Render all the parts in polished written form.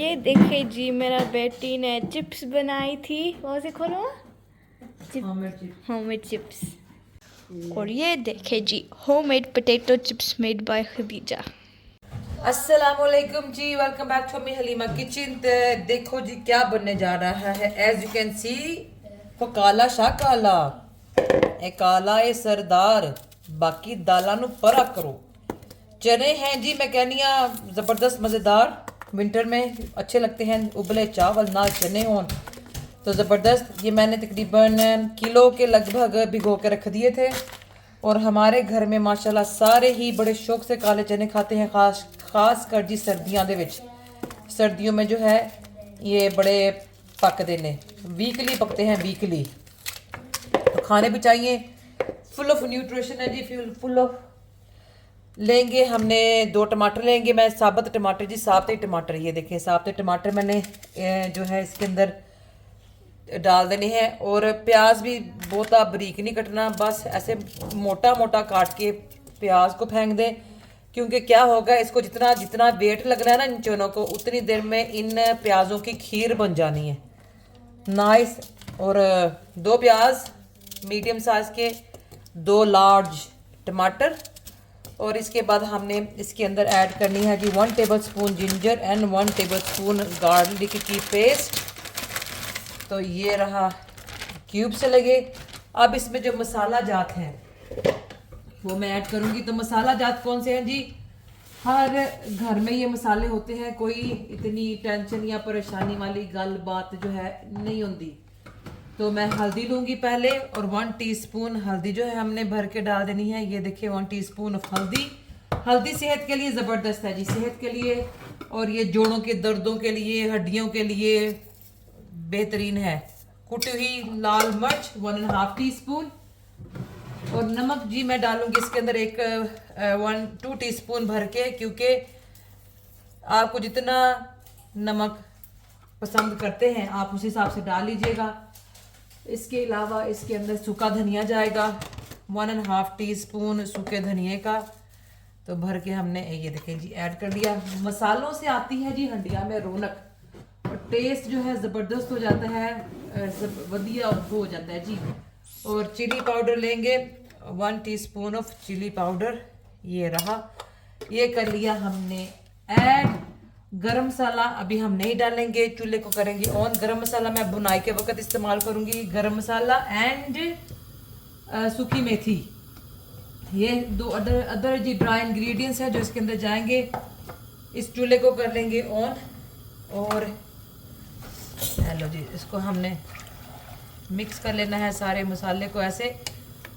ये देखे जी, मेरा बेटी ने चिप्स बनाई थी। कौन से खोलो? Homemade chips. और ये देखे जी, homemade potato chips made by Khadija. अस्सलामुअलैकुम जी, welcome back to me Halima kitchen. देखो जी क्या बनने जा रहा है। एज यू कैन सी काला शाह काला ए काला ए सरदार, बाकी दाला नु परा करो। चने हैं जी, मैं कहनी जबरदस्त मजेदार, विंटर में अच्छे लगते हैं। उबले चावल ना चने हों तो ज़बरदस्त। ये मैंने तकरीबन किलो के लगभग भिगो के रख दिए थे। और हमारे घर में माशाल्लाह सारे ही बड़े शौक से काले चने खाते हैं, खास कर जी सर्दियां दे विच। सर्दियों में जो है ये बड़े पकते ने, वीकली पकते हैं, वीकली तो खाने भी चाहिए। फुल ऑफ न्यूट्रिशन है जी, फुल ऑफ। लेंगे हमने 2 टमाटर लेंगे, मैं साबुत टमाटर जी, साबुत ही टमाटर, ये देखिए साबुत टमाटर मैंने जो है इसके अंदर डाल देने हैं। और प्याज भी बहुत बारीक नहीं कटना, बस ऐसे मोटा मोटा काट के प्याज को फेंक दें। क्योंकि क्या होगा, इसको जितना जितना वेट लगना है ना इन चनों को, उतनी देर में इन प्याज़ों की खीर बन जानी है नाइस। और 2 प्याज मीडियम साइज़ के, 2 लार्ज टमाटर। और इसके बाद हमने इसके अंदर ऐड करनी है जी 1 tablespoon ginger and 1 tablespoon garlic की पेस्ट। तो ये रहा, क्यूब से लगे। अब इसमें जो मसाला जात हैं वो मैं ऐड करूँगी। तो मसाला जात कौन से हैं जी? हर घर में ये मसाले होते हैं, कोई इतनी टेंशन या परेशानी वाली गल बात जो है नहीं होती। तो मैं हल्दी लूँगी पहले, और 1 टीस्पून हल्दी जो है हमने भर के डाल देनी है। ये देखिए 1 टीस्पून ऑफ हल्दी। हल्दी सेहत के लिए ज़बरदस्त है जी, सेहत के लिए, और ये जोड़ों के दर्दों के लिए, हड्डियों के लिए बेहतरीन है। कुटी हुई लाल मिर्च 1.5 टीस्पून। और नमक जी मैं डालूंगी इसके अंदर 2 टीस्पून भर के, क्योंकि आपको जितना नमक पसंद करते हैं आप उस हिसाब से डाल लीजिएगा। इसके अलावा इसके अंदर सूखा धनिया जाएगा, 1.5 टीस्पून सूखे धनिए का। तो भर के हमने ये देखें जी ऐड कर दिया। मसालों से आती है जी हंडिया में रौनक, और टेस्ट जो है ज़बरदस्त हो जाता है, वधिया हो जाता है जी। और चिली पाउडर लेंगे, 1 टीस्पून ऑफ चिली पाउडर, ये रहा। ये कर लिया हमने ऐड। गरम मसाला अभी हम नहीं डालेंगे, चूल्हे को करेंगे ऑन। गरम मसाला मैं बुनाई के वक्त इस्तेमाल करूँगी, गरम मसाला एंड सूखी मेथी। ये 2 अदर जी ड्राई इंग्रेडिएंट्स है जो इसके अंदर जाएंगे। इस चूल्हे को कर लेंगे ऑन। और हेलो जी, इसको हमने मिक्स कर लेना है सारे मसाले को ऐसे।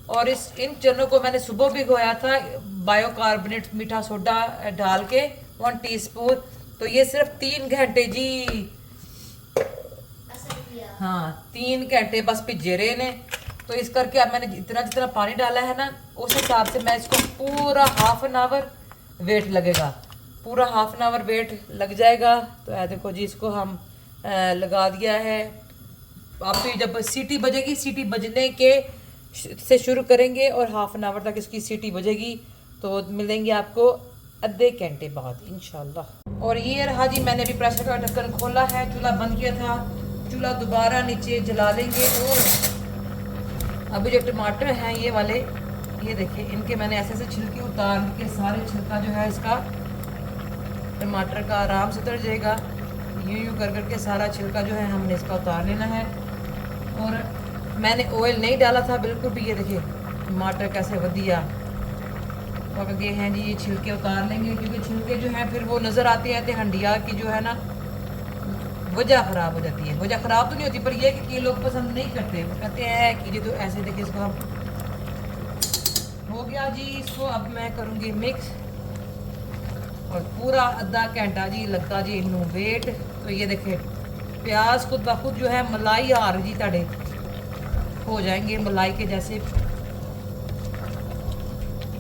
और इन चनों को मैंने सुबह भिगोया था बायोकार्बोनेट मीठा सोडा डाल के 1 टीस्पून। तो ये सिर्फ 3 घंटे जी, हाँ 3 घंटे बस भिजे रहे ने। तो इस करके अब मैंने जितना जितना पानी डाला है ना, उस हिसाब से मैं इसको पूरा हाफ एन आवर वेट लगेगा, पूरा हाफ एन आवर वेट लग जाएगा। तो देखो जी, इसको हम लगा दिया है। आप जब सीटी बजेगी, सीटी बजने के से शुरू करेंगे और हाफ एन आवर तक इसकी सीटी बजेगी। तो मिलेंगे आपको आधे घंटे बाद इंशाल्लाह। और ये रहा जी, मैंने भी प्रेशर का ढक्कन खोला है, चूल्हा बंद किया था, चूल्हा दोबारा नीचे जला लेंगे। और अभी जो टमाटर हैं ये वाले, ये देखिए इनके मैंने ऐसे ऐसे छिलके उतार के, सारे छिलका जो है इसका टमाटर का आराम से उतर जाएगा। यूं कर करके सारा छिलका जो है हमने इसका उतार लेना है। और मैंने ऑयल नहीं डाला था बिल्कुल भी। ये देखिए टमाटर कैसे वधिया पक गए हैं जी। ये छिलके उतार लेंगे, क्योंकि छिलके जो हैं फिर वो नज़र आते हैं, तो हंडिया की जो है ना वजह ख़राब हो जाती है। वजह ख़राब तो नहीं होती, पर यह कि लोग पसंद नहीं करते, वो कहते हैं कि ये तो ऐसे देखिए। इसको हम हो गया जी, इसको अब मैं करूँगी मिक्स। और पूरा आधा घंटा जी लगता जी इनू वेट। तो ये देखे प्याज खुद ब खुद जो है मलाई आ रही जी, ताड़े हो जाएंगे मलाई के जैसे।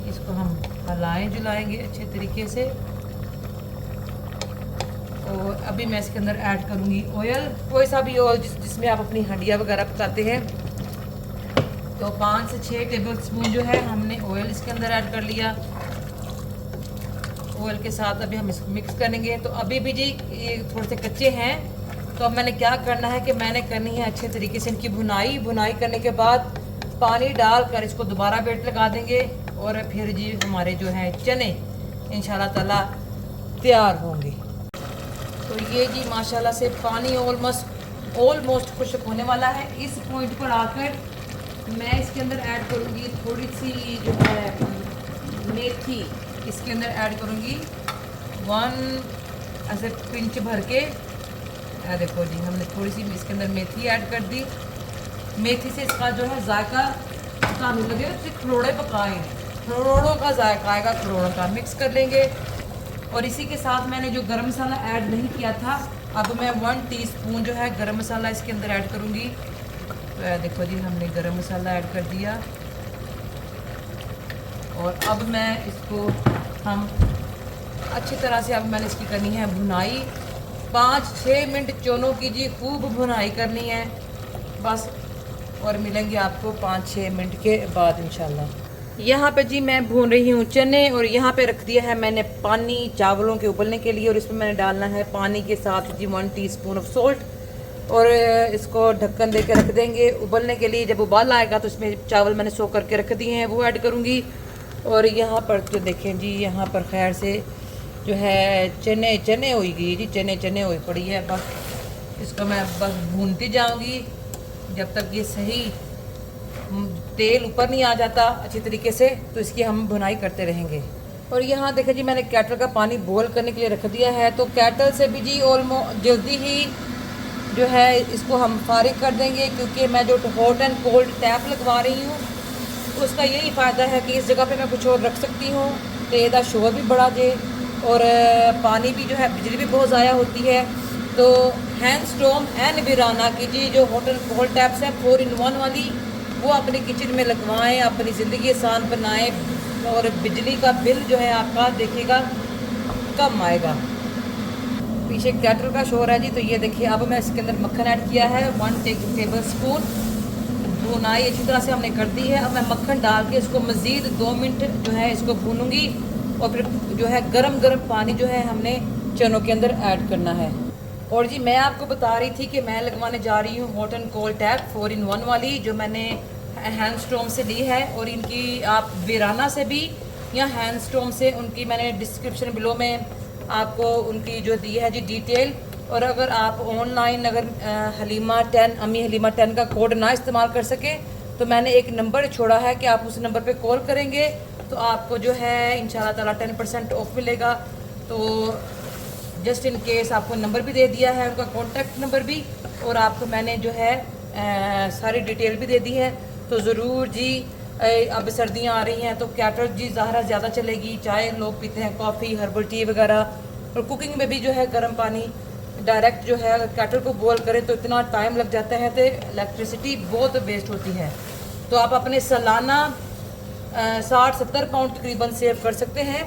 इसको हम हलाएं जुलाएंगे अच्छे तरीके से। और अभी मैं इसके अंदर ऐड करूँगी ऑयल, कोई सा भी ऑयल जिसमें आप अपनी हंडिया वगैरह पकाते हैं। तो 5 से 6 टेबल स्पून जो है हमने ऑयल इसके अंदर ऐड कर लिया। ऑयल के साथ अभी हम इसको मिक्स करेंगे। तो अभी भी जी ये थोड़े से कच्चे हैं, तो अब मैंने क्या करना है कि मैंने करनी है अच्छे तरीके से इनकी भुनाई करने के बाद पानी डालकर इसको दोबारा बेट लगा देंगे और फिर जी हमारे जो हैं चने इंशाल्लाह ताला तैयार होंगे। तो ये जी माशाल्लाह से पानी ऑलमोस्ट खुश्क होने वाला है। इस पॉइंट पर आकर मैं इसके अंदर ऐड करूँगी थोड़ी सी जो है मेथी, इसके अंदर ऐड करूँगी 1 ऐसे पिंच भर के। देखो जी हमने थोड़ी सी इसके अंदर मेथी ऐड कर दी। मेथी से इसका जो है जायका आने लगे, खरोड़े पकाएं, खरोड़ों का जायका आएगा, खरोड़ों का मिक्स कर लेंगे। और इसी के साथ मैंने जो गरम मसाला ऐड नहीं किया था, अब मैं 1 टीस्पून जो है गरम मसाला इसके अंदर ऐड करूँगी। तो देखो जी हमने गरम मसाला ऐड कर दिया और अब मैं इसको हम अच्छी तरह से अब मैंने इसकी करनी है भुनाई। 5-6 मिनट चनों की जी खूब भुनाई करनी है बस, और मिलेंगे आपको 5-6 मिनट के बाद इंशाल्लाह। यहाँ पे जी मैं भून रही हूँ चने और यहाँ पे रख दिया है मैंने पानी चावलों के उबलने के लिए, और इसमें मैंने डालना है पानी के साथ जी 1 टीस्पून ऑफ सॉल्ट और इसको ढक्कन दे के रख देंगे उबलने के लिए। जब उबाल आएगा तो इसमें चावल मैंने सो करके रख दिए हैं वो ऐड करूँगी। और यहाँ पर तो देखें जी यहाँ पर खैर से जो है चने हुई गई जी, चने हुई पड़ी है। बस इसको मैं बस भूनती जाऊँगी जब तक ये सही तेल ऊपर नहीं आ जाता अच्छी तरीके से, तो इसकी हम भुनाई करते रहेंगे। और यहाँ देखें जी मैंने केटल का पानी बॉयल करने के लिए रख दिया है, तो केटल से भी जी ऑलमोस्ट जल्दी ही जो है इसको हम फारिग कर देंगे, क्योंकि मैं जो हॉट एंड कोल्ड टैप लगवा रही हूँ उसका यही फ़ायदा है कि इस जगह पे मैं कुछ और रख सकती हूँ तो ਇਹਦਾ शोर भी बढ़ा जाए और पानी भी जो है बिजली भी बहुत ज़ाया होती है। तो हैंडस्टॉम एंड वीराना की जी जो हॉट एंड कोल्ड टैप्स हैं 4-in-1 वाली, वो अपने किचन में लगवाएं, अपनी ज़िंदगी आसान बनाएं और बिजली का बिल जो है आपका देखिएगा कम आएगा। पीछे केटल का शोर है जी। तो ये देखिए अब मैं इसके अंदर मक्खन ऐड किया है 1 टेबल स्पून। भुनाई अच्छी तरह से हमने कर दी है। अब मैं मक्खन डाल के इसको मज़ीद 2 मिनट जो है इसको भूनूंगी और फिर जो है गरम पानी जो है हमने चनों के अंदर ऐड करना है। और जी मैं आपको बता रही थी कि मैं लगवाने जा रही हूँ hot and cold tap 4-in-1 वाली, जो मैंने हैंडस्टॉम से ली है। और इनकी आप वीराना से भी या हैंडस्टॉम से, उनकी मैंने डिस्क्रिप्शन बिलो में आपको उनकी जो दी है जी डिटेल। और अगर आप ऑनलाइन अगर हलीमा 10 अम्मी हलीमा 10 का कोड ना इस्तेमाल कर सके तो मैंने एक नंबर छोड़ा है कि आप उस नंबर पे कॉल करेंगे तो आपको जो है इंशाल्लाह ताला 10% ऑफ मिलेगा। तो जस्ट इन केस आपको नंबर भी दे दिया है, उनका कॉन्टैक्ट नंबर भी, और आपको मैंने जो है सारी डिटेल भी दे दी है। तो ज़रूर जी अब सर्दियाँ आ रही हैं तो केटल जी ज़ाहिर ज़्यादा चलेगी। चाय लोग पीते हैं, कॉफ़ी, हर्बल टी वगैरह, और कुकिंग में भी जो है गर्म पानी डायरेक्ट जो है केटल को बॉयल करें तो इतना टाइम लग जाता है तो इलेक्ट्रिसिटी बहुत वेस्ट होती है। तो आप अपने सालाना 60-70 पाउंड तकरीबन सेव कर सकते हैं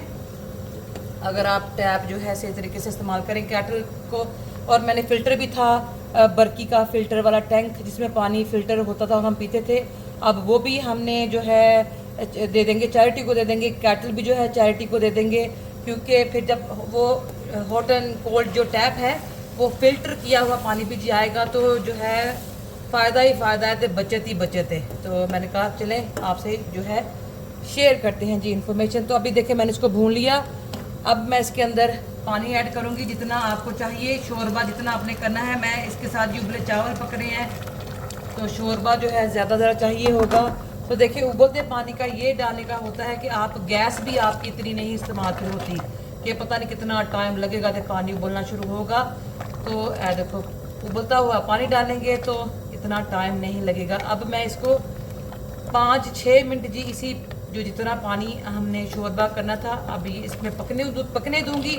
अगर आप टैप जो है सही तरीके से इस्तेमाल करें केटल को। और मैंने फ़िल्टर भी था बर्की का फ़िल्टर वाला टैंक जिसमें पानी फ़िल्टर होता था और हम पीते थे, अब वो भी हमने जो है दे देंगे, चैरिटी को दे देंगे। केटल भी जो है चैरिटी को दे देंगे, क्योंकि फिर जब वो हॉट एंड कोल्ड जो टैप है वो फ़िल्टर किया हुआ पानी भी आएगा तो जो है फ़ायदा ही फ़ायदा है, तो बचत ही बचत है। तो मैंने कहा चलें आपसे जो है शेयर करते हैं जी इन्फॉर्मेशन। तो अभी देखें मैंने इसको भून लिया। अब मैं इसके अंदर पानी ऐड करूँगी जितना आपको चाहिए, शोरबा जितना आपने करना है। मैं इसके साथ जो उबले चावल पकड़े हैं तो शोरबा जो है ज़्यादा चाहिए होगा। तो देखिए उबलते पानी का ये डालने का होता है कि आप गैस भी आपकी इतनी नहीं इस्तेमाल की होती कि पता नहीं कितना टाइम लगेगा तो पानी उबलना शुरू होगा। तो देखो उबलता हुआ पानी डालेंगे तो इतना टाइम नहीं लगेगा। अब मैं इसको 5-6 मिनट जी इसी जो जितना पानी हमने शोरबा करना था अभी इसमें पकने दूंगी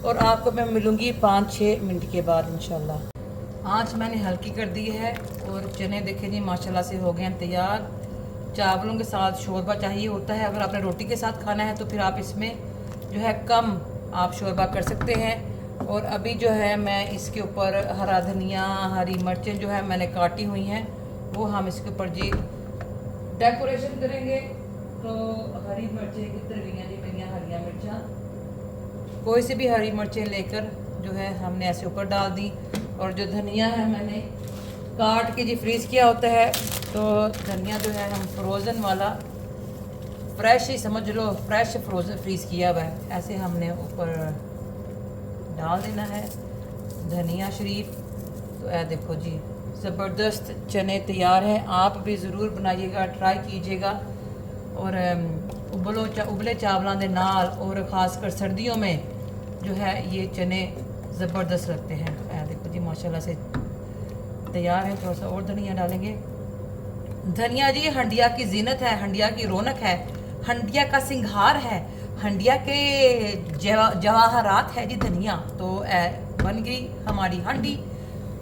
और आपको मैं मिलूँगी 5-6 मिनट के बाद इंशाल्लाह। आँच मैंने हल्की कर दी है और चने देखे जी माशाल्लाह से हो गए हैं तैयार। चावलों के साथ शोरबा चाहिए होता है, अगर आपने रोटी के साथ खाना है तो फिर आप इसमें जो है कम आप शोरबा कर सकते हैं। और अभी जो है मैं इसके ऊपर हरा धनिया, हरी मिर्चें जो है मैंने काटी हुई हैं वो हम इसके ऊपर जी डेकोरेशन करेंगे। तो हरी मिर्चें कितनी गई हैं जी मेरी हरिया मिर्चा, कोई सी भी हरी मिर्चें लेकर जो है हमने ऐसे ऊपर डाल दी। और जो धनिया है मैंने काट के जी फ्रीज़ किया होता है, तो धनिया जो है हम फ्रोज़न वाला फ्रेश ही समझ लो, फ्रेश फ्रोज़न फ्रीज़ किया हुआ है, ऐसे हमने ऊपर डाल देना है धनिया शरीफ। तो ऐ देखो जी ज़बरदस्त चने तैयार हैं। आप भी ज़रूर बनाइएगा, ट्राई कीजिएगा। और उबले चावलों के नाल और ख़ासकर सर्दियों में जो है ये चने ज़बरदस्त लगते हैं। तो ऐ देखो जी माशाल्लाह से तैयार है। थोड़ा सा और धनिया डालेंगे। धनिया जी हंडिया की जीनत है, हंडिया की रौनक है, हंडिया का सिंगार है, हंडिया के जवाहरात है जी धनिया। तो बन गई हमारी हांडी।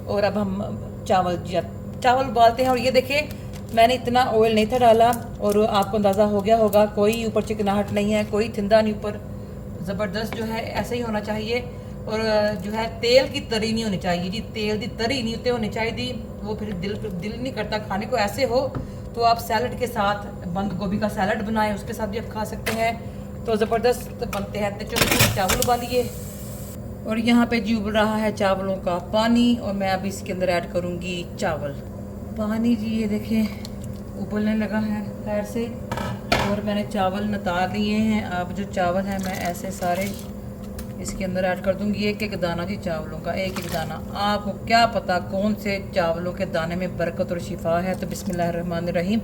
और अब हम चावल उबालते हैं। और ये देखिए मैंने इतना ऑयल नहीं था डाला और आपको अंदाज़ा हो गया होगा, कोई ऊपर चिकनाहट नहीं है, कोई थिंदा नहीं ऊपर, ज़बरदस्त जो है ऐसे ही होना चाहिए। और जो है तेल की तरी नहीं होनी चाहिए जी, तेल की तरी नहीं होनी चाहिए, वो फिर दिल नहीं करता खाने को। ऐसे हो तो आप सैलड के साथ, बंद गोभी का सैलड बनाएं, उसके साथ भी आप खा सकते हैं, तो ज़बरदस्त बनते हैं। तो चलो चावल उबालिए। और यहाँ पे जी उबल रहा है चावलों का पानी और मैं अभी इसके अंदर ऐड करूँगी चावल। पानी जी ये देखें उबलने लगा है खैर से, और मैंने चावल नितार लिए हैं। अब जो चावल है मैं ऐसे सारे इसके अंदर ऐड कर दूंगी, एक एक दाना जी चावलों का, एक एक दाना। आपको क्या पता कौन से चावलों के दाने में बरकत और शिफा है। तो बिस्मिल्लाहिर्रहमानिर्रहीम।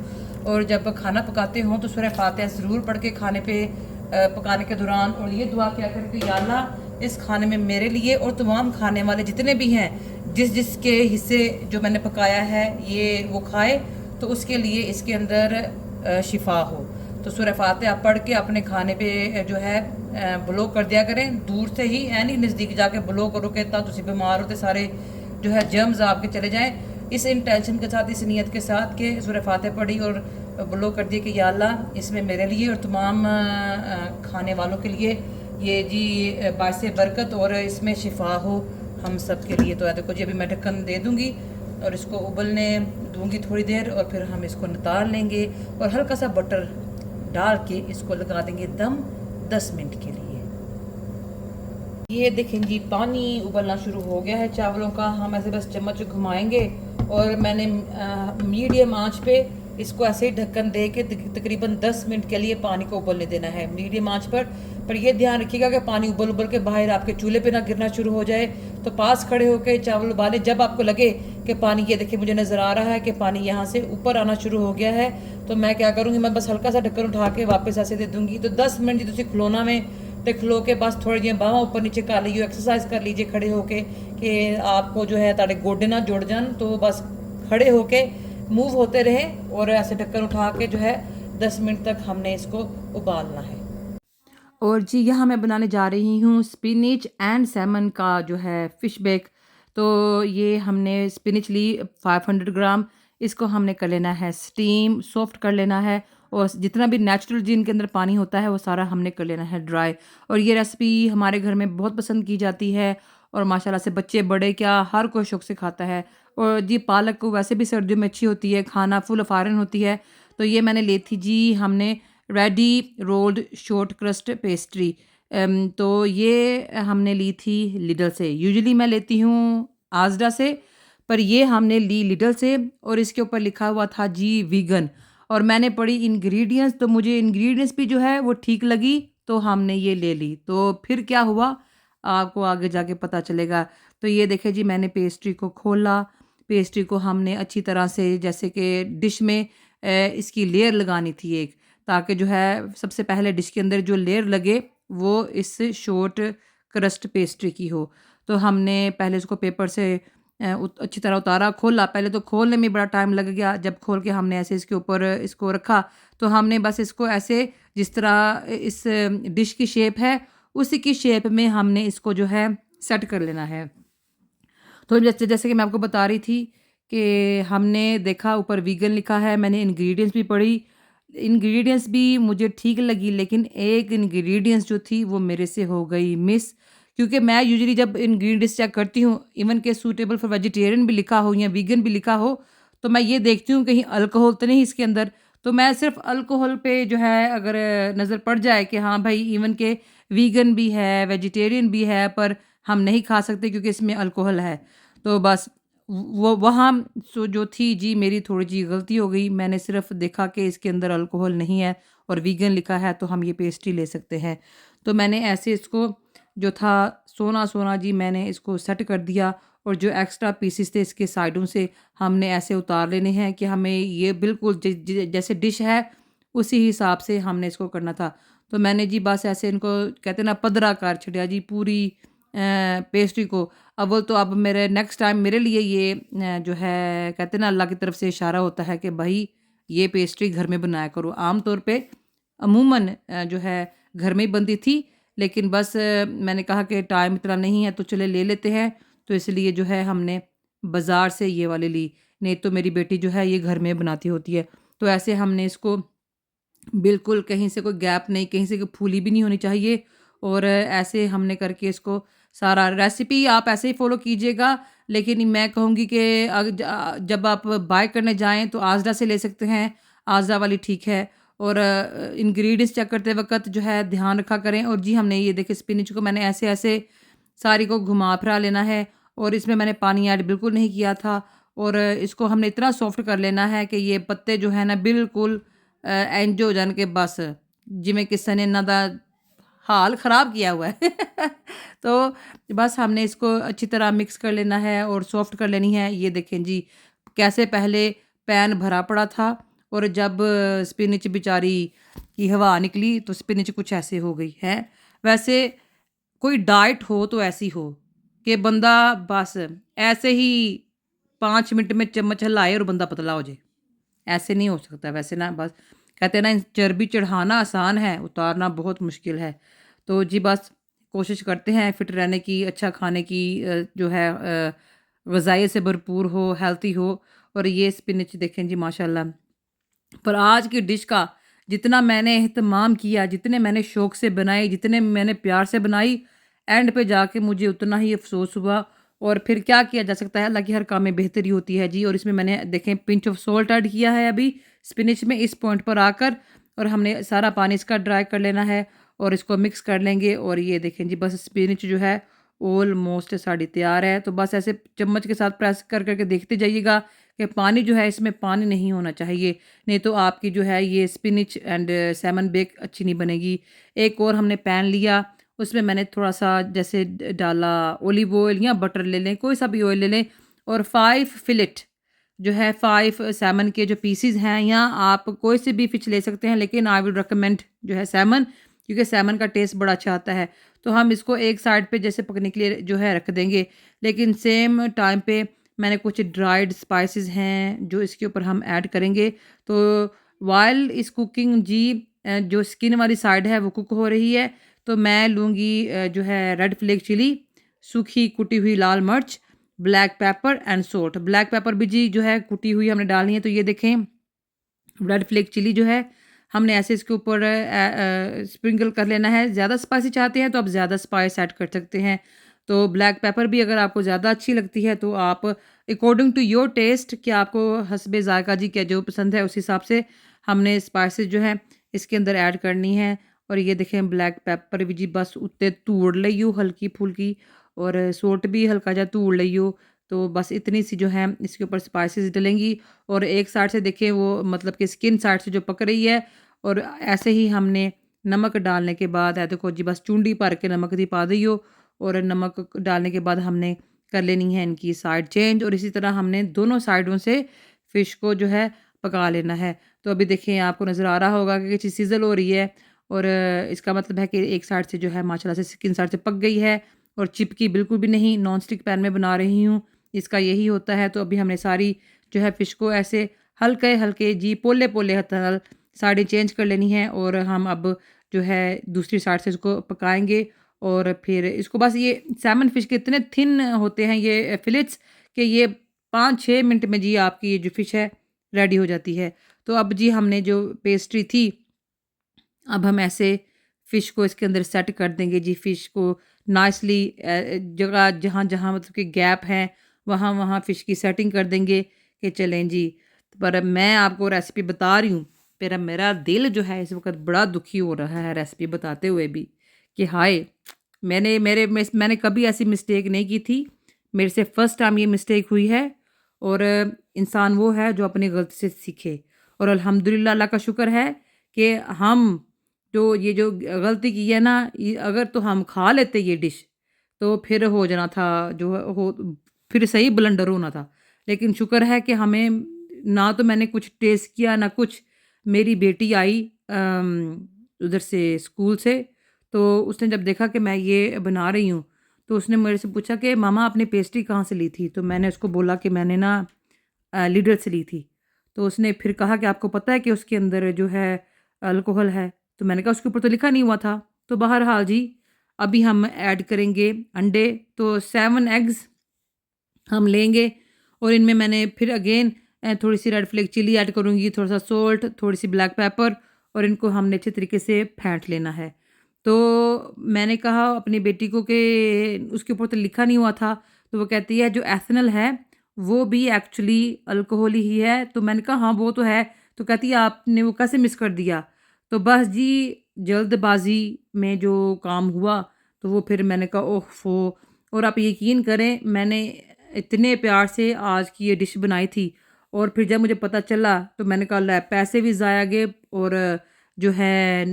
और जब खाना पकाते हो तो सूरह फातिहा ज़रूर पढ़ के खाने पे पकाने के दौरान, और ये दुआ किया करें कि या अल्लाह इस खाने में मेरे लिए और तमाम खाने वाले जितने भी हैं, जिसके हिस्से जो मैंने पकाया है ये वो खाए, तो उसके लिए इसके अंदर शिफा हो। तो सूरह फातिहा पढ़ के अपने खाने पे जो है ब्लो कर दिया करें, दूर से ही, है नहीं नज़दीक जाके ब्लो करो कि ता तुम बीमार होते सारे जो है जर्म्स आपके चले जाएं। इस इंटेंशन के साथ, इस नीयत के साथ कि सूरह फातिहा पढ़ी और ब्लो कर दिए कि या अल्लाह इसमें मेरे लिए और तमाम खाने वालों के लिए ये जी बाइसे बरकत और इसमें शिफा हो हम सब के लिए। तो देखो जी अभी मैं ढक्कन दे दूँगी और इसको उबलने दूँगी थोड़ी देर, और फिर हम इसको नितार लेंगे और हल्का सा बटर डाल के इसको लगा देंगे दम 10 मिनट के लिए। ये देखें जी पानी उबलना शुरू हो गया है चावलों का। हम ऐसे बस चम्मच घुमाएंगे और मैंने मीडियम आंच पे इसको ऐसे ही ढक्कन दे के तकरीबन 10 मिनट के लिए पानी को उबलने देना है मीडियम आंच पर ये ध्यान रखिएगा कि पानी उबल उबल के बाहर आपके चूल्हे पे ना गिरना शुरू हो जाए। तो पास खड़े होकर चावल उबाले, जब आपको लगे कि पानी, ये देखिए मुझे नज़र आ रहा है कि पानी यहाँ से ऊपर आना शुरू हो गया है, तो मैं क्या करूँगी, मैं बस हल्का सा ढक्कन उठा के वापस ऐसे दे दूँगी। तो 10 मिनट जी तुम खलोना में तो खलो के बस थोड़ी जी बाਹਾਂ ऊपर नीचे कर लीजिए, एक्सरसाइज कर लीजिए खड़े होके कि आपको जो है ताड़े गोडे ना जुड़ जान। तो बस खड़े होके मूव होते रहें और ऐसे ढक्कन उठा के जो है 10 मिनट तक हमने इसको उबालना है। और जी यहाँ मैं बनाने जा रही हूँ स्पिनिच एंड सैमन का जो है फ़िश बेक। तो ये हमने स्पिनिच ली 500 ग्राम, इसको हमने कर लेना है स्टीम, सॉफ्ट कर लेना है, और जितना भी नेचुरल जिनके अंदर पानी होता है वो सारा हमने कर लेना है ड्राई। और ये रेसिपी हमारे घर में बहुत पसंद की जाती है और माशाल्लाह से बच्चे बड़े क्या हर कोई शौक से खाता है। और जी पालक को वैसे भी सर्दियों में अच्छी होती है, खाना फुल ऑफ आयरन होती है। तो ये मैंने ली थी जी हमने ready rolled short crust pastry. तो ये हमने ली थी लिडल से। यूजुअली मैं लेती हूँ आजडा से, पर ये हमने ली लिडल से और इसके ऊपर लिखा हुआ था जी वीगन। और मैंने पढ़ी इंग्रेडिएंट्स, तो मुझे इंग्रेडिएंट्स भी जो है वो ठीक लगी, तो हमने ये ले ली। तो फिर क्या हुआ आपको आगे जाके पता चलेगा। तो ये देखे जी मैंने पेस्ट्री को खोला, पेस्ट्री को हमने अच्छी तरह से जैसे कि डिश में इसकी लेयर लगानी थी एक, ताकि जो है सबसे पहले डिश के अंदर जो लेयर लगे वो इस शॉर्ट क्रस्ट पेस्ट्री की हो। तो हमने पहले इसको पेपर से अच्छी तरह उतारा, खोला। पहले तो खोलने में बड़ा टाइम लग गया, जब खोल के हमने ऐसे इसके ऊपर इसको रखा, तो हमने बस इसको ऐसे जिस तरह इस डिश की शेप है उसी की शेप में हमने इसको जो है सेट कर लेना है। तो जैसे कि मैं आपको बता रही थी कि हमने देखा ऊपर वीगन लिखा है, मैंने इंग्रेडिएंट्स भी पढ़ी, इंग्रेडिएंट्स भी मुझे ठीक लगी, लेकिन एक इंग्रेडिएंट्स जो थी वो मेरे से हो गई मिस। क्योंकि मैं यूजुअली जब इंग्रेडिएंट्स चेक करती हूँ, इवन के सूटेबल फॉर वेजिटेरियन भी लिखा हो या वीगन भी लिखा हो, तो मैं ये देखती हूँ कहीं अल्कोहल तो नहीं इसके अंदर। तो मैं सिर्फ अल्कोहल पे जो है अगर नज़र पड़ जाए कि हाँ भाई इवन के वीगन भी है, वेजिटेरियन भी है, पर हम नहीं खा सकते क्योंकि इसमें अल्कोहल है। तो बस वो वहाँ जो थी जी, मेरी थोड़ी जी गलती हो गई। मैंने सिर्फ देखा कि इसके अंदर अल्कोहल नहीं है और वीगन लिखा है, तो हम ये पेस्ट्री ले सकते हैं। तो मैंने ऐसे इसको जो था सोना सोना जी, मैंने इसको सेट कर दिया, और जो एक्स्ट्रा पीसेस थे इसके साइडों से हमने ऐसे उतार लेने हैं कि हमें ये बिल्कुल जैसे डिश है उसी हिसाब से हमने इसको करना था। तो मैंने जी बस ऐसे इनको कहते हैं ना पदरा कर छड़िया जी पूरी पेस्ट्री को। अव्वल तो अब मेरे नेक्स्ट टाइम मेरे लिए ये जो है कहते हैं ना अल्लाह की तरफ से इशारा होता है कि भाई ये पेस्ट्री घर में बनाया करो। आम तौर पे अमूमन जो है घर में ही बनती थी, लेकिन बस मैंने कहा कि टाइम इतना नहीं है तो चले ले लेते हैं, तो इसलिए जो है हमने बाज़ार से ये वाली ली। नहीं तो मेरी बेटी जो है ये घर में बनाती होती है। तो ऐसे हमने इसको बिल्कुल कहीं से कोई गैप नहीं, कहीं से कोई फूली भी नहीं होनी चाहिए, और ऐसे हमने करके इसको सारा रेसिपी आप ऐसे ही फ़ॉलो कीजिएगा। लेकिन मैं कहूँगी कि जब आप बाय करने जाएँ तो आज़रा से ले सकते हैं, आज़रा वाली ठीक है। और इंग्रेडिएंट्स चेक करते वक़्त जो है ध्यान रखा करें। और जी हमने ये देखिए स्पिनच को मैंने ऐसे-ऐसे सारी को घुमा-फिरा लेना है, और इसमें मैंने पानी ऐड बिल्कुल नहीं किया था, और इसको हमने इतना सॉफ्ट कर लेना है कि ये पत्ते जो है ना बिल्कुल इंज हो जान के बस जिमें किसी ने इन्हां दा हाल ख़राब किया हुआ है। तो बस हमने इसको अच्छी तरह मिक्स कर लेना है और सॉफ्ट कर लेनी है। ये देखें जी कैसे पहले पैन भरा पड़ा था, और जब स्पिनच बेचारी की हवा निकली तो स्पिनच कुछ ऐसे हो गई है। वैसे कोई डाइट हो तो ऐसी हो कि बंदा बस ऐसे ही 5 मिनट में चम्मच हिलाए और बंदा पतला हो जाए। ऐसे नहीं हो सकता। वैसे ना बस कहते हैं ना चर्बी चढ़ाना आसान है, उतारना बहुत मुश्किल है। तो जी बस कोशिश करते हैं फिट रहने की, अच्छा खाने की, जो है ग़िज़ाइयत से भरपूर हो, हेल्थी हो। और ये स्पिनच देखें जी माशाल्लाह। पर आज की डिश का जितना मैंने एहतमाम किया, जितने मैंने शौक़ से बनाई, जितने मैंने प्यार से बनाई, एंड पे जाके मुझे उतना ही अफ़सोस हुआ। और फिर क्या किया जा सकता है, अल्लाह की हर काम में बेहतरी होती है जी। और इसमें मैंने देखें पिंच ऑफ सॉल्ट ऐड किया है अभी स्पिनच में इस पॉइंट पर आकर, और हमने सारा पानी इसका ड्राई कर लेना है और इसको मिक्स कर लेंगे। और ये देखें जी बस स्पिनच जो है ऑलमोस्ट साड़ी तैयार है। तो बस ऐसे चम्मच के साथ प्रेस कर करके देखते जाइएगा कि पानी जो है इसमें पानी नहीं होना चाहिए, नहीं तो आपकी जो है ये स्पिनच एंड सैमन बेक अच्छी नहीं बनेगी। एक और हमने पैन लिया, उसमें मैंने थोड़ा-सा जैसे डाला ऑलिव ऑयल या बटर ले लें, कोई सा भी ऑयल ले लें, और 5 फिलेट जो है 5 सैमन के जो पीसेज़ हैं, या आप कोई से भी फ़िश ले सकते हैं, लेकिन आई वुड रिकमेंड जो है सैमन, क्योंकि सैमन का टेस्ट बड़ा अच्छा आता है। तो हम इसको एक साइड पे जैसे पकने के लिए जो है रख देंगे, लेकिन सेम टाइम पे मैंने कुछ ड्राइड स्पाइसेस हैं जो इसके ऊपर हम ऐड करेंगे। तो व्हाइल इस कुकिंग जी जो स्किन वाली साइड है वो कुक हो रही है, तो मैं लूँगी जो है रेड फ्लेक चिली, सूखी कुटी हुई लाल मिर्च, black pepper and salt. Black pepper भी जी जो है कुटी हुई हमने डालनी है। तो ये देखें रेड फ्लेक चिली जो है हमने ऐसे इसके ऊपर स्प्रिंकल कर लेना है। ज़्यादा स्पाइसी चाहते हैं तो आप ज़्यादा स्पाइस ऐड कर सकते हैं। तो ब्लैक पेपर भी अगर आपको ज़्यादा अच्छी लगती है तो आप अकॉर्डिंग टू योर टेस्ट, कि आपको हस्बे ज़ायक़ा जी क्या जो पसंद है उस हिसाब से हमने स्पाइसेस जो है इसके अंदर ऐड करनी है। और ये देखें ब्लैक पेपर भी जी बस उत्ते धूड़ लईयो हल्की फुल्की, और सोल्ट भी हल्का जा धूड़ लईयो। तो बस इतनी सी जो है इसके ऊपर स्पाइसेस डलेंगी, और एक साइड से देखें वो मतलब कि स्किन साइड से जो पक रही है। और ऐसे ही हमने नमक डालने के बाद है देखो जी बस चुंडी भर के नमक दी पा दियो, और नमक डालने के बाद हमने कर लेनी है इनकी साइड चेंज, और इसी तरह हमने दोनों साइडों से फ़िश को जो है पका लेना है। तो अभी देखें आपको नज़र आ रहा होगा कि चीज़ सिज़ल हो रही है, और इसका मतलब है कि एक साइड से जो है माशाल्लाह से स्किन साइड से पक गई है, और चिपकी बिल्कुल भी नहीं। नॉन स्टिक पैन में बना रही हूँ, इसका यही होता है। तो अभी हमने सारी जो है फ़िश को ऐसे हल्के-हल्के जी पोले-पोले हत्थां नाल साइडें चेंज कर लेनी है, और हम अब जो है दूसरी साइड से इसको पकाएँगे। और फिर इसको बस ये सैमन फ़िश के इतने थिन होते हैं ये फिलेट्स, कि ये 5-6 मिनट में जी आपकी ये जो फ़िश है रेडी हो जाती है। तो अब जी हमने जो पेस्ट्री थी, अब हम ऐसे फ़िश को इसके अंदर सेट कर देंगे जी। फ़िश को नाइसली जगह जहाँ-जहाँ मतलब कि गैप हैं वहाँ-वहाँ फ़िश की सेटिंग कर देंगे कि चलें जी। पर मैं आपको रेसिपी बता रही हूँ, मेरा दिल जो है इस वक़्त बड़ा दुखी हो रहा है रेसिपी बताते हुए भी, कि हाय मैंने कभी ऐसी मिस्टेक नहीं की थी, मेरे से फर्स्ट टाइम ये मिस्टेक हुई है। और इंसान वो है जो अपनी गलती से सीखे। और अल्हम्दुलिल्लाह अल्लाह का शुक्र है कि हम ये जो गलती की है ना, अगर तो हम खा लेते ये डिश तो फिर हो जाना था, जो है हो फिर सही ब्लंडर होना था। लेकिन शुक्र है कि हमें ना तो मैंने कुछ टेस्ट किया ना कुछ। मेरी बेटी आई उधर से स्कूल से, तो उसने जब देखा कि मैं ये बना रही हूँ तो उसने मेरे से पूछा कि मामा आपने पेस्ट्री कहाँ से ली थी। तो मैंने उसको बोला कि मैंने ना लीडर से ली थी। तो उसने फिर कहा कि आपको पता है कि उसके अंदर जो है अल्कोहल है। तो मैंने कहा उसके ऊपर तो लिखा नहीं हुआ था। तो बहरहाल जी, अभी हम ऐड करेंगे अंडे। तो 7 एग्स हम लेंगे और इनमें मैंने फिर अगेन थोड़ी सी रेड फ्लेक चिली ऐड करूँगी, थोड़ा सा सोल्ट, थोड़ी सी ब्लैक पेपर, और इनको हमने अच्छे तरीके से फेंट लेना है। तो मैंने कहा अपनी बेटी को कि उसके ऊपर तो लिखा नहीं हुआ था। तो वो कहती है जो एथनॉल है वो भी एक्चुअली अल्कोहल ही है। तो मैंने कहा हाँ वो तो है। तो कहती है आपने वो कैसे मिस कर दिया। तो बस जी, जल्दबाजी में जो काम हुआ तो वो फिर मैंने कहा ओहो। और आप यकीन करें, मैंने इतने प्यार से आज की ये डिश बनाई थी, और फिर जब मुझे पता चला तो मैंने कहा ले पैसे भी ज़ाया गए और जो है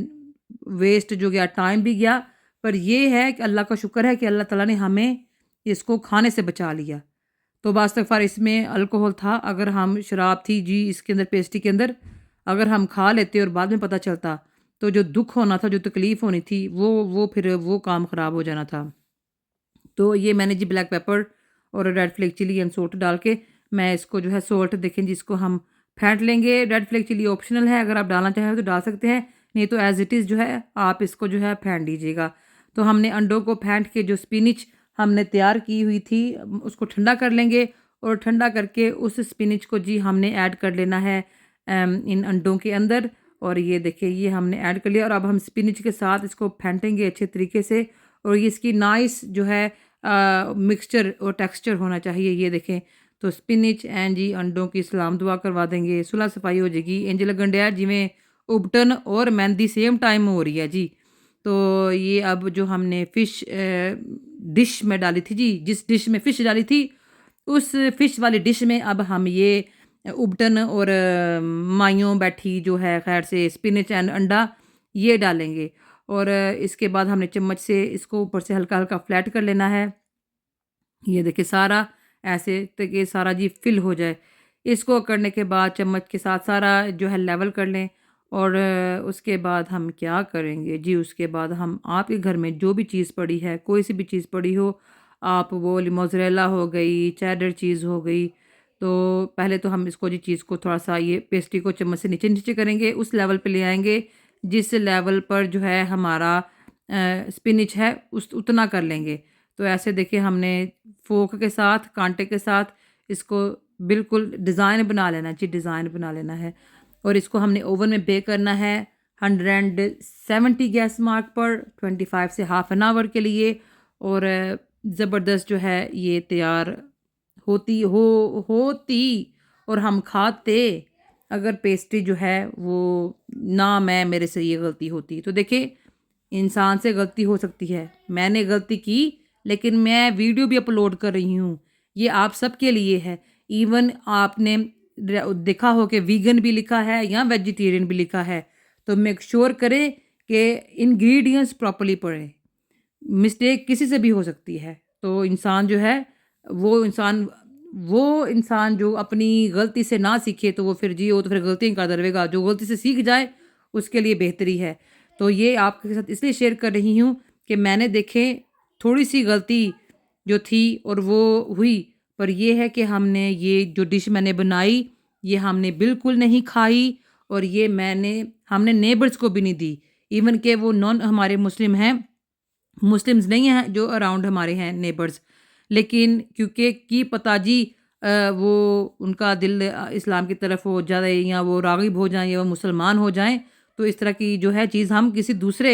वेस्ट जो गया टाइम भी गया। पर ये है कि अल्लाह का शुक्र है कि अल्लाह ताला ने हमें इसको खाने से बचा लिया। तो बास्तगफार इसमें अल्कोहल था। अगर हम शराब थी जी इसके अंदर, पेस्ट्री के अंदर, अगर हम खा लेते और बाद में पता चलता तो जो दुख होना था, जो तकलीफ़ होनी थी, वो फिर वो काम ख़राब हो जाना था। तो ये मैंने जी ब्लैक पेपर और red flake chilli and salt डाल के, मैं इसको जो है सोल्ट देखें जी इसको हम फेंट लेंगे। रेड फ्लेक चिली ऑप्शनल है, अगर आप डालना चाहें तो डाल सकते हैं, नहीं तो एज़ इट इज़ जो है आप इसको जो है फेंट दीजिएगा। तो हमने अंडों को फेंट के जो स्पिनिच हमने तैयार की हुई थी उसको ठंडा कर लेंगे, और ठंडा करके उस स्पिनिच को जी हमने ऐड कर लेना है इन अंडों के अंदर। और ये देखिए ये हमने ऐड कर लिया, और अब हम स्पिनिच के साथ इसको फेंटेंगे अच्छे तरीके से। और ये इसकी नाइस जो है मिक्सचर और टेक्सचर होना चाहिए। ये देखें, तो स्पिनिच एंड जी अंडों की सलाम दुआ करवा देंगे, सुलह सफाई हो जाएगी। इंज लगन डया जिमें उबटन और मेहंदी सेम टाइम हो रही है जी। तो ये अब जो हमने फ़िश डिश में डाली थी जी, जिस डिश में फ़िश डाली थी उस फ़िश वाली डिश में अब हम ये उबटन और माइयों बैठी जो है खैर से स्पिनिच एंड अंडा ये डालेंगे। और इसके बाद हमने चम्मच से इसको ऊपर से हल्का हल्का फ्लैट कर लेना है। ये देखिए सारा ऐसे तक ये सारा जी फिल हो जाए। इसको करने के बाद चम्मच के साथ सारा जो है लेवल कर लें। और उसके बाद हम क्या करेंगे जी, उसके बाद हम आपके घर में जो भी चीज़ पड़ी है, कोई सी भी चीज़ पड़ी हो, आप वो मोज़रेला हो गई, चेडर चीज़ हो गई, तो पहले तो हम इसको जी चीज़ को थोड़ा सा ये पेस्ट्री को चम्मच से नीचे नीचे करेंगे, उस लेवल पे ले आएंगे जिस लेवल पर जो है हमारा स्पिनिच है उस उतना कर लेंगे। तो ऐसे देखिए हमने फोक के साथ, कांटे के साथ इसको बिल्कुल डिज़ाइन बना लेना जी, डिज़ाइन बना लेना है। और इसको हमने ओवन में बेक करना है 170 गैस मार्क पर 25 से हाफ एन आवर के लिए। और ज़बरदस्त जो है ये तैयार होती और हम खाते अगर पेस्ट्री जो है वो ना मैं मेरे से ये गलती होती। तो देखिए इंसान से गलती हो सकती है, मैंने गलती की लेकिन मैं वीडियो भी अपलोड कर रही हूँ, ये आप सबके लिए है। इवन आपने देखा हो कि वीगन भी लिखा है या वेजिटेरियन भी लिखा है, तो मेक श्योर करें कि इंग्रेडिएंट्स प्रॉपर्ली पढ़ें। मिस्टेक किसी से भी हो सकती है। तो इंसान जो है वो इंसान जो अपनी गलती से ना सीखे तो वो फिर जी वो तो फिर गलती ही करता रहेगा। जो गलती से सीख जाए उसके लिए बेहतरी है। तो ये आपके साथ इसलिए शेयर कर रही हूँ कि मैंने देखें थोड़ी सी गलती जो थी और वो हुई, पर ये है कि हमने ये जो डिश मैंने बनाई ये हमने बिल्कुल नहीं खाई, और ये हमने नेबर्स को भी नहीं दी। इवन के वो नॉन हमारे मुस्लिम्स नहीं हैं जो अराउंड हमारे हैं नेबर्स, लेकिन क्योंकि की पता जी वो उनका दिल इस्लाम की तरफ हो जाए या वो राग़िब हो जाएं या वो मुसलमान हो जाएं, तो इस तरह की जो है चीज़ हम किसी दूसरे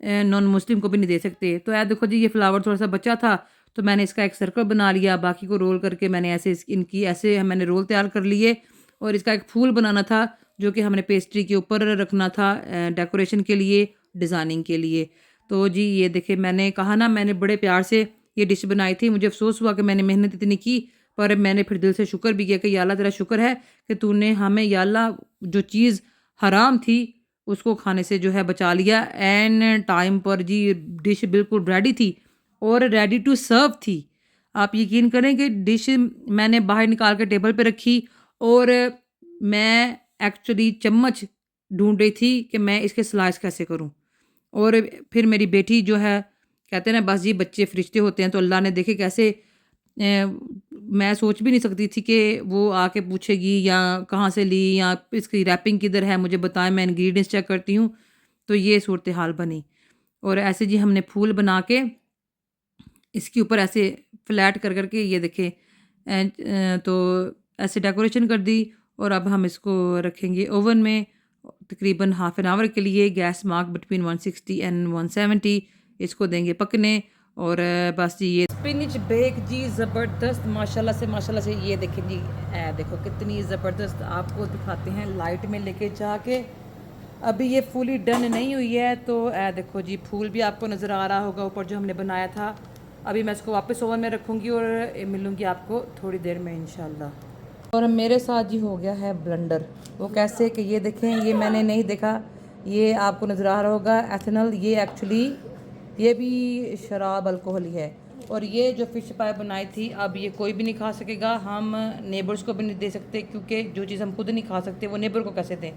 नॉन मुस्लिम को भी नहीं दे सकते। तो यार देखो जी ये फ्लावर थोड़ा सा बचा था तो मैंने इसका एक सर्कल बना लिया, बाकी को रोल करके मैंने इनकी ऐसे मैंने रोल तैयार कर लिए। और इसका एक फूल बनाना था जो कि हमने पेस्ट्री के ऊपर रखना था डेकोरेशन के लिए, डिज़ाइनिंग के लिए। तो जी ये देखिए, मैंने कहा ना, मैंने बड़े प्यार से ये डिश बनाई थी। मुझे अफ़सोस हुआ कि मैंने मेहनत इतनी की, पर मैंने फिर दिल से शुक्र भी किया कि या अल्लाह तेरा शुक्र है कि तूने हमें या अल्लाह जो चीज़ हराम थी उसको खाने से जो है बचा लिया। एन टाइम पर जी डिश बिल्कुल रेडी थी और रेडी टू सर्व थी। आप यकीन करें कि डिश मैंने बाहर निकाल के टेबल पे रखी और मैं एक्चुअली चम्मच ढूँढ रही थी कि मैं इसके स्लाइस कैसे करूँ। और फिर मेरी बेटी जो है, कहते हैं ना बस जी बच्चे फरिश्ते होते हैं, तो अल्लाह ने देखे कैसे मैं सोच भी नहीं सकती थी कि वो आके पूछेगी या कहाँ से ली या इसकी रैपिंग किधर है, मुझे बताएं, मैं इंग्रेडिएंट्स चेक करती हूँ। तो ये सूरत हाल बनी और ऐसे जी हमने फूल बना के इसके ऊपर ऐसे फ्लैट कर करके ये देखें तो ऐसे डेकोरेशन कर दी। और अब हम इसको रखेंगे ओवन में तकरीबन हाफ एन आवर के लिए। गैस मार्क बिटवीन 160 एंड 170 इसको देंगे पकने। और बस जी ये स्पिनिच बेक जी ज़बरदस्त माशाल्लाह से ये देखें जी, देखो कितनी ज़बरदस्त। आपको दिखाते हैं लाइट में लेके जाके। अभी ये फुली डन नहीं हुई है, तो देखो जी फूल भी आपको नज़र आ रहा होगा ऊपर जो हमने बनाया था। अभी मैं इसको वापस ओवन में रखूँगी और मिलूँगी आपको थोड़ी देर में इंशाल्लाह। और मेरे साथ जी हो गया है ब्लेंडर। वो कैसे कि ये देखें, ये मैंने नहीं देखा, ये आपको नज़र आ रहा होगा एथेनॉल। ये एक्चुअली ये भी शराब अल्कोहल ही है। और ये जो फ़िश पाई बनाई थी, अब ये कोई भी नहीं खा सकेगा। हम नेबर्स को भी नहीं दे सकते, क्योंकि जो चीज़ हम खुद नहीं खा सकते वो नेबर को कैसे दें।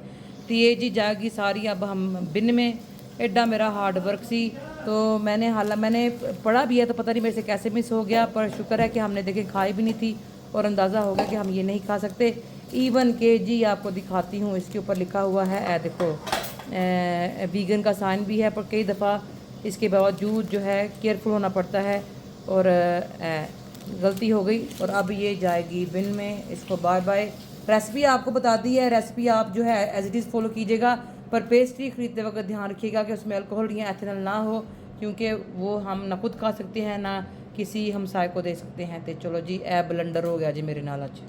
तो ये जी जाएगी सारी अब हम बिन में। एडा मेरा हार्ड वर्क सी, तो मैंने पढ़ा भी है, तो पता नहीं मेरे से कैसे मिस हो गया, पर शुक्र है कि हमने देखे खाई भी नहीं थी और अंदाज़ा होगा कि हम ये नहीं खा सकते। इवन के जी आपको दिखाती हूँ, इसके ऊपर लिखा हुआ है देखो वीगन का साइन भी है, पर कई दफ़ा इसके बावजूद जो है केयरफुल होना पड़ता है और गलती हो गई। और अब ये जाएगी बिन में। इसको बाय बाय। रेसिपी आपको बता दी है, रेसिपी आप जो है एज इट इज़ फॉलो कीजिएगा, पर पेस्ट्री ख़रीदते वक्त ध्यान रखिएगा कि उसमें अल्कोहल या एथेनॉल ना हो, क्योंकि वो हम ना खुद खा सकते हैं ना किसी हमसाय को दे सकते हैं। तो चलो जी, ब्लेंडर हो गया जी मेरे नाल आज।